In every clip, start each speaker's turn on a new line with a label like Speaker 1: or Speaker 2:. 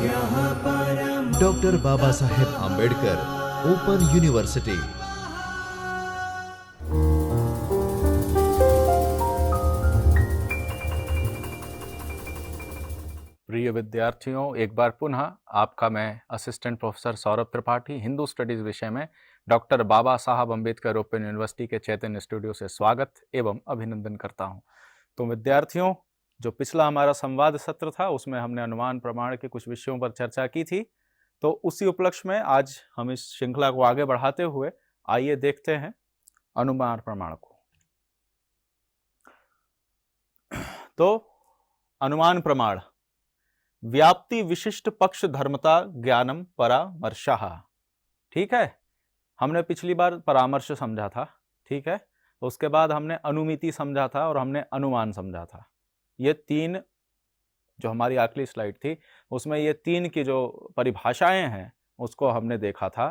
Speaker 1: Doctor Baba Saheb Ambedkar open university.
Speaker 2: प्रिय विद्यार्थियों, एक बार पुनः आपका मैं assistant professor Saurabh Tripathi Hindu studies विषय में डॉक्टर बाबा साहब अम्बेडकर ओपन यूनिवर्सिटी के चैतन्य स्टूडियो से स्वागत एवं अभिनंदन करता हूं। तो विद्यार्थियों, जो पिछला हमारा संवाद सत्र था उसमें हमने अनुमान प्रमाण के कुछ विषयों पर चर्चा की थी। तो उसी उपलक्ष्य में आज हम इस श्रृंखला को आगे बढ़ाते हुए आइए देखते हैं अनुमान प्रमाण को। तो अनुमान प्रमाण, व्याप्ति विशिष्ट पक्ष धर्मता ज्ञानम परामर्शः। ठीक है, हमने पिछली बार परामर्श समझा था। ठीक है, उसके बाद हमने अनुमिति समझा था और हमने अनुमान समझा था। ये तीन जो हमारी आखिरी स्लाइड थी उसमें ये तीन की जो परिभाषाएं हैं उसको हमने देखा था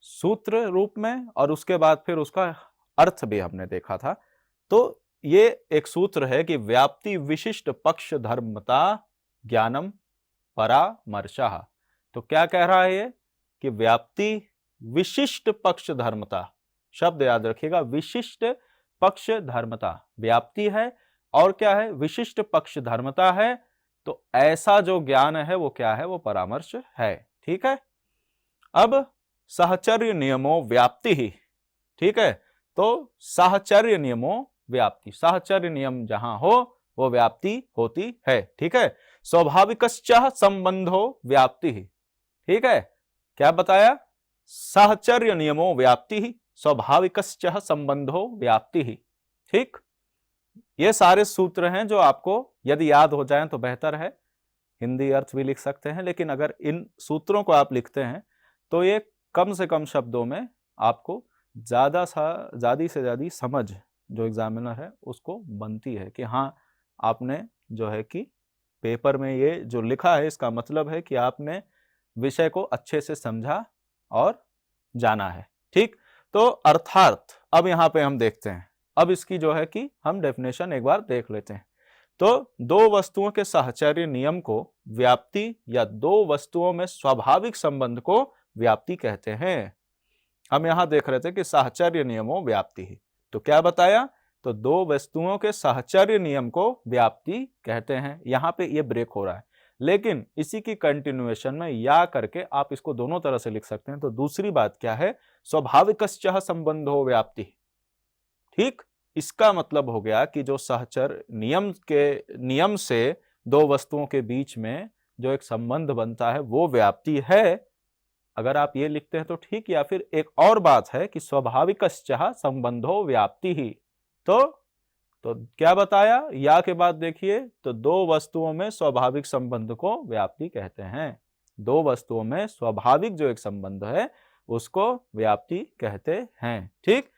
Speaker 2: सूत्र रूप में, और उसके बाद फिर उसका अर्थ भी हमने देखा था। तो ये एक सूत्र है कि व्याप्ति विशिष्ट पक्ष धर्मता ज्ञानम परामर्शः। तो क्या कह रहा है ये कि व्याप्ति विशिष्ट पक्ष धर्मता, शब्द याद रखिएगा, विशिष्ट पक्ष धर्मता, व्याप्ति है और क्या है, विशिष्ट पक्ष धर्मता है। तो ऐसा जो ज्ञान है वो क्या है, वो परामर्श है। ठीक है, अब साहचर्य नियमों व्याप्ति ही। ठीक है, तो साहचर्य नियमों व्याप्ति, साहचर्य नियम जहां हो वो व्याप्ति होती है। ठीक है, स्वाभाविकश्च संबंधो व्याप्ति ही। ठीक है, क्या बताया, साहचर्य नियमों व्याप्ति ही, स्वाभाविकश्च संबंधो व्याप्ति ही। ठीक, ये सारे सूत्र हैं जो आपको यदि याद हो जाएं तो बेहतर है। हिंदी अर्थ भी लिख सकते हैं, लेकिन अगर इन सूत्रों को आप लिखते हैं तो ये कम से कम शब्दों में आपको ज्यादा से ज्यादा समझ जो एग्जामिनर है उसको बनती है कि हाँ, आपने जो है कि पेपर में ये जो लिखा है इसका मतलब है कि आपने विषय को अच्छे से समझा और जाना है। ठीक, तो अर्थात अब यहां पे हम देखते हैं, अब इसकी जो है कि हम डेफिनेशन एक बार देख लेते हैं। तो दो वस्तुओं के साहचर्य नियम को व्याप्ति या दो वस्तुओं में स्वाभाविक संबंध को व्याप्ति कहते हैं। हम यहां देख रहे थे कि साहचर्य नियमों व्याप्ति ही, तो क्या बताया, तो दो वस्तुओं के साहचर्य नियम को व्याप्ति कहते हैं। यहां पे ये ब्रेक हो रहा है, लेकिन इसी की कंटिन्यूएशन में या करके आप इसको दोनों तरह से लिख सकते हैं। तो दूसरी बात क्या है, स्वाभाविकश्च संबंधो व्याप्ति। ठीक, इसका मतलब हो गया कि जो सहचर नियम से दो वस्तुओं के बीच में जो एक संबंध बनता है वो व्याप्ति है। अगर आप ये लिखते हैं तो ठीक, या फिर एक और बात है कि स्वाभाविकश्च संबंधो व्याप्ति ही। तो क्या बताया, या के बाद देखिए, तो दो वस्तुओं में स्वाभाविक संबंध को व्याप्ति कहते हैं। दो वस्तुओं में स्वाभाविक जो एक संबंध है उसको व्याप्ति कहते हैं। ठीक,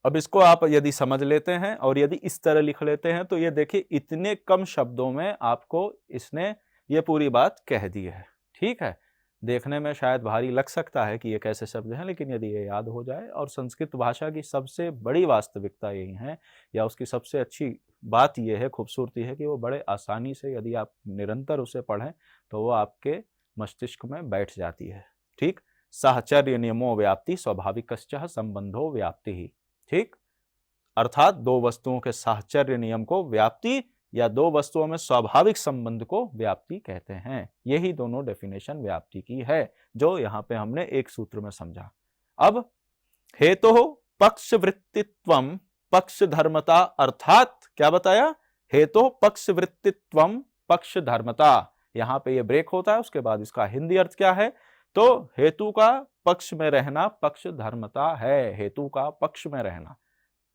Speaker 2: अब इसको आप यदि समझ लेते हैं और यदि इस तरह लिख लेते हैं तो ये देखिए इतने कम शब्दों में आपको इसने ये पूरी बात कह दी है। ठीक है, देखने में शायद भारी लग सकता है कि ये कैसे शब्द हैं, लेकिन यदि ये याद हो जाए, और संस्कृत भाषा की सबसे बड़ी वास्तविकता यही है, या उसकी सबसे अच्छी बात यह है, खूबसूरती है कि वो बड़े आसानी से यदि आप निरंतर उसे पढ़ें तो वो आपके मस्तिष्क में बैठ जाती है। ठीक, साहचर्य नियमों व्याप्ति स्वाभाविकश्च संबंधो व्याप्ति ही। ठीक, अर्थात दो वस्तुओं के साहचर्य नियम को व्याप्ति या दो वस्तुओं में स्वाभाविक संबंध को व्याप्ति कहते हैं। यही दोनों डेफिनेशन व्याप्ति की है जो यहां पे हमने एक सूत्र में समझा। अब हेतु पक्षवृत्तित्वम पक्ष धर्मता, अर्थात क्या बताया, हेतु पक्षवृत्तित्वम पक्ष धर्मता। यहां पे ये ब्रेक होता है, उसके बाद इसका हिंदी अर्थ क्या है, तो हेतु का पक्ष में रहना पक्ष धर्मता है। हेतु का पक्ष में रहना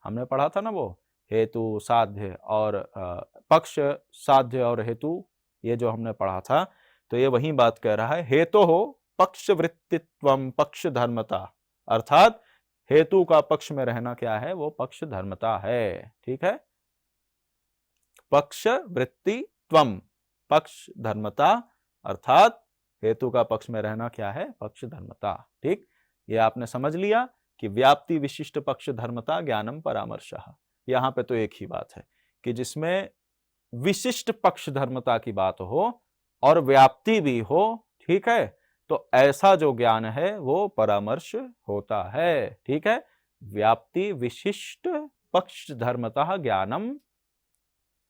Speaker 2: हमने पढ़ा था ना, वो हेतु साध्य और पक्ष साध्य और हेतु, ये जो हमने पढ़ा था, तो ये वही बात कह रहा है। हेतु हो पक्षवृत्तित्वम पक्ष धर्मता, अर्थात हेतु का पक्ष में रहना क्या है, वो पक्ष धर्मता है। ठीक है, पक्षवृत्तित्वम पक्ष धर्मता, अर्थात हेतु का पक्ष में रहना क्या है, पक्ष धर्मता। ठीक, ये आपने समझ लिया कि व्याप्ति विशिष्ट पक्ष धर्मता ज्ञानम परामर्शः। यहां पे तो एक ही बात है कि जिसमें विशिष्ट पक्ष धर्मता की बात हो और व्याप्ति भी हो, ठीक है, तो ऐसा जो ज्ञान है वो परामर्श होता है, ठीक है। व्याप्ति विशिष्ट पक्ष धर्मतः ज्ञानम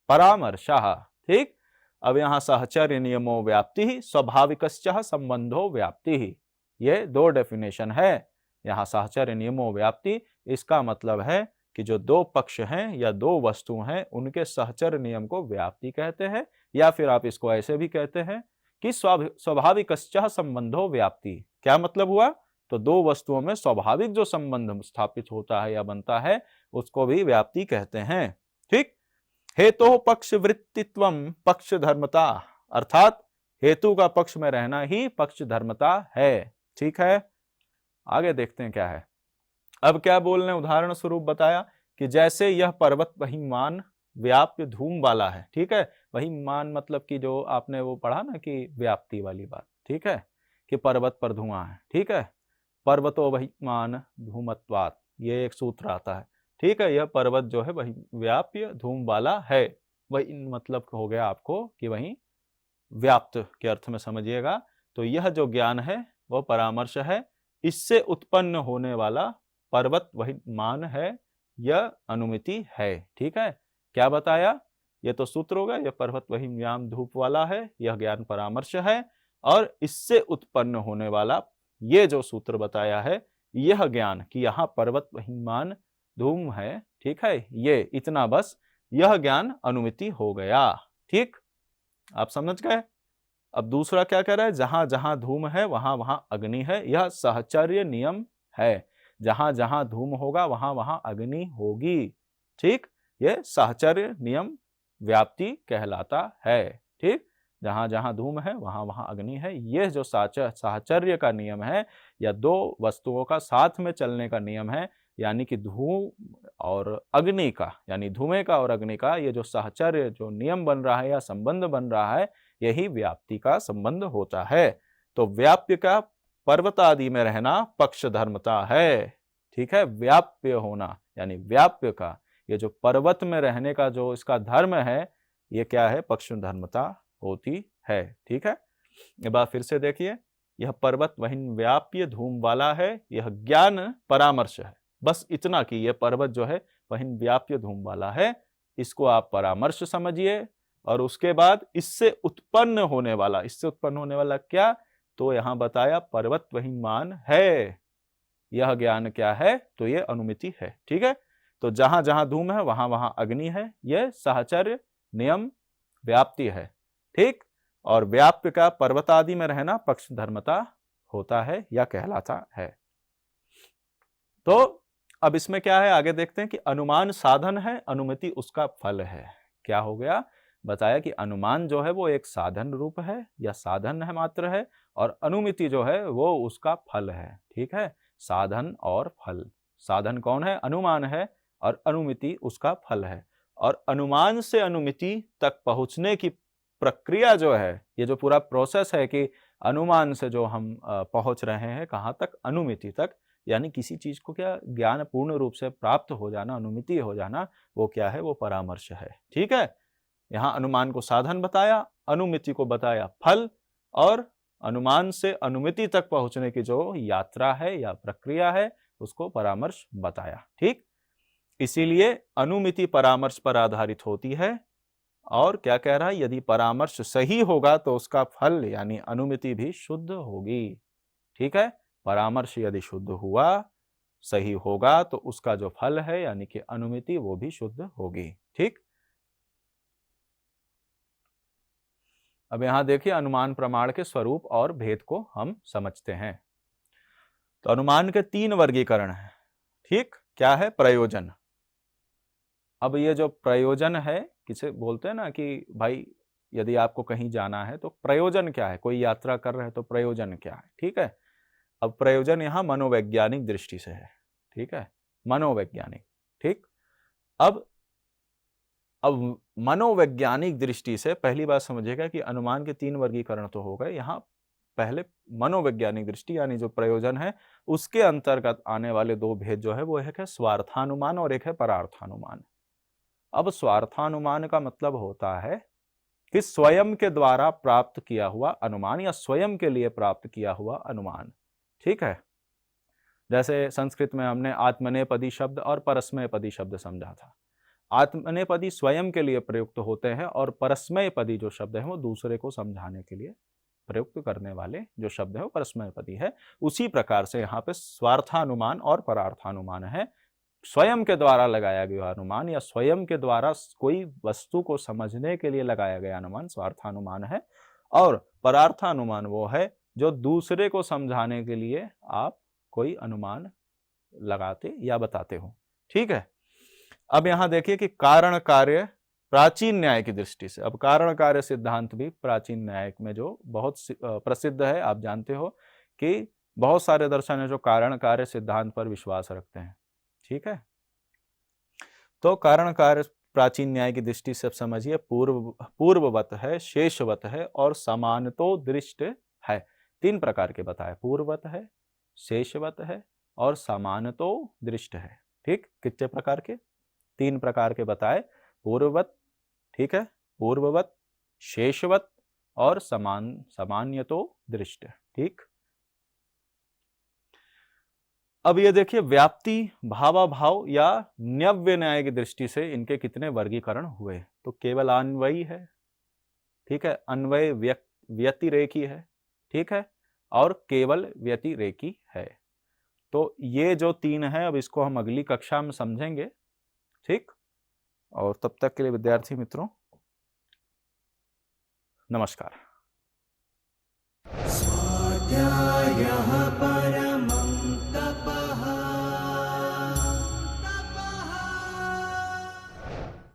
Speaker 2: परामर्शः, ठीक। अब यहां सहचर्य नियमो व्याप्ति स्वाभाविकश्च संबंधो व्याप्ति, ये दो डेफिनेशन है। यहां सहचर्य नियमो व्याप्ति, इसका मतलब है कि जो दो पक्ष हैं या दो वस्तु हैं उनके सहचर्य नियम को व्याप्ति कहते हैं, या फिर आप इसको ऐसे भी कहते हैं कि स्वाभाविकश्च संबंधो व्याप्ति। क्या मतलब हुआ? तो दो वस्तुओं में स्वाभाविक जो संबंध स्थापित होता है या बनता है उसको भी व्याप्ति कहते हैं, ठीक। हेतु पक्ष वृत्तित्वम पक्ष धर्मता, अर्थात हेतु का पक्ष में रहना ही पक्ष धर्मता है, ठीक है। आगे देखते हैं क्या है। अब क्या बोलने उदाहरण स्वरूप बताया कि जैसे यह पर्वत वहीमान व्याप्य धूम वाला है, ठीक है। वहीमान मतलब कि जो आपने वो पढ़ा ना कि व्याप्ति वाली बात, ठीक है, कि पर्वत पर धुआं है, ठीक है। पर्वतो वहीमान धूमत्वात्, ये एक सूत्र आता है, ठीक है। यह पर्वत जो है वही व्याप्य धूम वाला है, वही मतलब हो गया आपको कि वही व्याप्त के अर्थ में समझिएगा। तो यह जो ज्ञान है वह परामर्श है, इससे उत्पन्न होने वाला पर्वत वही मान है, यह अनुमिति है, ठीक है। क्या बताया? यह तो सूत्र होगा, यह पर्वत वही व्याम धूप वाला है, यह ज्ञान परामर्श है, और इससे उत्पन्न होने वाला ये जो सूत्र बताया है यह ज्ञान कि यहाँ पर्वत वही मान धूम है, ठीक है, ये इतना बस, यह ज्ञान अनुमिति हो गया, ठीक। आप समझ गए। अब दूसरा क्या कह रहा है? जहां जहां धूम है वहां वहां अग्नि है, यह सहचर्य नियम है। जहां जहां धूम होगा वहां वहां अग्नि होगी, ठीक। यह सहचर्य नियम व्याप्ति कहलाता है, ठीक। जहां जहां धूम है वहां वहां अग्नि है, यह जो साहचर्य का नियम है या दो वस्तुओं का साथ में चलने का नियम है, यानी कि धूम और अग्नि का, यानी धुएं का और अग्नि का ये जो साहचर्य जो नियम बन रहा है या संबंध बन रहा है, यही व्याप्ति का संबंध होता है। तो व्याप्य का पर्वत आदि में रहना पक्ष धर्मता है, ठीक है। व्याप्य होना यानी व्याप्य का ये जो पर्वत में रहने का जो इसका धर्म है, ये क्या है? पक्ष धर्मता होती है, ठीक है। एक बार फिर से देखिए, यह पर्वत वही व्याप्य धूम वाला है, यह ज्ञान परामर्श है। बस इतना कि यह पर्वत जो है वही व्याप्य धूम वाला है, इसको आप परामर्श समझिए। और उसके बाद इससे उत्पन्न होने वाला क्या? तो यहां बताया पर्वत वही मान है, यह ज्ञान क्या है? तो यह अनुमिति है, ठीक है। तो जहां जहां धूम है वहां वहां अग्नि है, यह साहचर्य नियम व्याप्ति है, ठीक। और व्याप्य का पर्वत आदि में रहना पक्ष धर्मता होता है या कहलाता है। तो अब इसमें क्या है, आगे देखते हैं कि अनुमान साधन है, अनुमिति उसका फल है। क्या हो गया? बताया कि अनुमान जो है वो एक साधन रूप है या साधन है मात्र है, और अनुमिति जो है वो उसका फल है, ठीक है। साधन और फल, साधन कौन है? अनुमान है, और अनुमिति उसका फल है। और अनुमान से अनुमिति तक पहुंचने की प्रक्रिया जो है, ये जो पूरा प्रोसेस है कि अनुमान से जो हम पहुंच रहे हैं कहाँ तक? अनुमिति तक, यानी किसी चीज को क्या ज्ञान पूर्ण रूप से प्राप्त हो जाना, अनुमिति हो जाना, वो क्या है? वो परामर्श है, ठीक है। यहाँ अनुमान को साधन बताया, अनुमिति को बताया फल, और अनुमान से अनुमिति तक पहुंचने की जो यात्रा है या प्रक्रिया है उसको परामर्श बताया, ठीक। इसीलिए अनुमिति परामर्श पर आधारित होती है। और क्या कह रहा है? यदि परामर्श सही होगा तो उसका फल यानी अनुमिति भी शुद्ध होगी, ठीक है। परामर्श यदि शुद्ध हुआ, सही होगा, तो उसका जो फल है यानी कि अनुमिति वो भी शुद्ध होगी, ठीक। अब यहां देखिए अनुमान प्रमाण के स्वरूप और भेद को हम समझते हैं। तो अनुमान के 3 वर्गीकरण हैं, ठीक। क्या है? प्रयोजन। अब ये जो प्रयोजन है, किसे बोलते हैं ना कि भाई यदि आपको कहीं जाना है तो प्रयोजन क्या है? कोई यात्रा कर रहे हैं तो प्रयोजन क्या है, ठीक है। अब प्रयोजन यहाँ मनोवैज्ञानिक दृष्टि से है, ठीक है, मनोवैज्ञानिक, ठीक। अब मनोवैज्ञानिक दृष्टि से पहली बात समझिएगा कि अनुमान के 3 वर्गीकरण तो हो गए। यहाँ पहले मनोवैज्ञानिक दृष्टि यानी जो प्रयोजन है उसके अंतर्गत आने वाले 2 भेद जो है वो एक है स्वार्थानुमान और एक है परार्थानुमान। अब स्वार्थानुमान का मतलब होता है कि स्वयं के द्वारा प्राप्त किया हुआ अनुमान या स्वयं के लिए प्राप्त किया हुआ अनुमान। ठीक है, जैसे संस्कृत में हमने आत्मनेपदी शब्द और परस्मैपदी शब्द समझा था। आत्मनेपदी स्वयं के लिए प्रयुक्त होते हैं और परस्मैपदी जो शब्द है वो दूसरे को समझाने के लिए प्रयुक्त करने वाले जो शब्द है वो परस्मैपदी है। उसी प्रकार से यहाँ पे स्वार्थानुमान और परार्थानुमान है। स्वयं के द्वारा लगाया गया अनुमान या स्वयं के द्वारा कोई वस्तु को समझने के लिए लगाया गया अनुमान स्वार्थानुमान है, और परार्थानुमान वो है जो दूसरे को समझाने के लिए आप कोई अनुमान लगाते या बताते हो। ठीक है, अब यहां देखिए कि कारण कार्य प्राचीन न्याय की दृष्टि से, अब कारण कार्य सिद्धांत भी प्राचीन न्याय में जो बहुत प्रसिद्ध है, आप जानते हो कि बहुत सारे दर्शन है जो कारण कार्य सिद्धांत पर विश्वास रखते हैं। ठीक है, तो कारण कार्य प्राचीन न्याय की दृष्टि से समझिए पूर्ववत है, शेषवत है और समानतो दृष्ट है। तीन प्रकार के बताए, पूर्ववत है, शेषवत है और समानतो दृष्ट है। ठीक, कितने प्रकार के? तीन प्रकार के बताए, पूर्ववत, ठीक है, पूर्ववत, शेषवत और सामान्यतो दृष्ट। ठीक, अब ये देखिए व्याप्ति, भावाभाव या न्यव्य न्याय की दृष्टि से इनके कितने वर्गीकरण हुए। तो केवल अन्वयी है, ठीक है, अन्वय व्यतिरेकी है, ठीक है, और केवल व्यतिरेकी है। तो ये जो तीन है, अब इसको हम अगली कक्षा में समझेंगे। ठीक, और तब तक के लिए विद्यार्थी मित्रों नमस्कार।
Speaker 3: स्वाध्यायः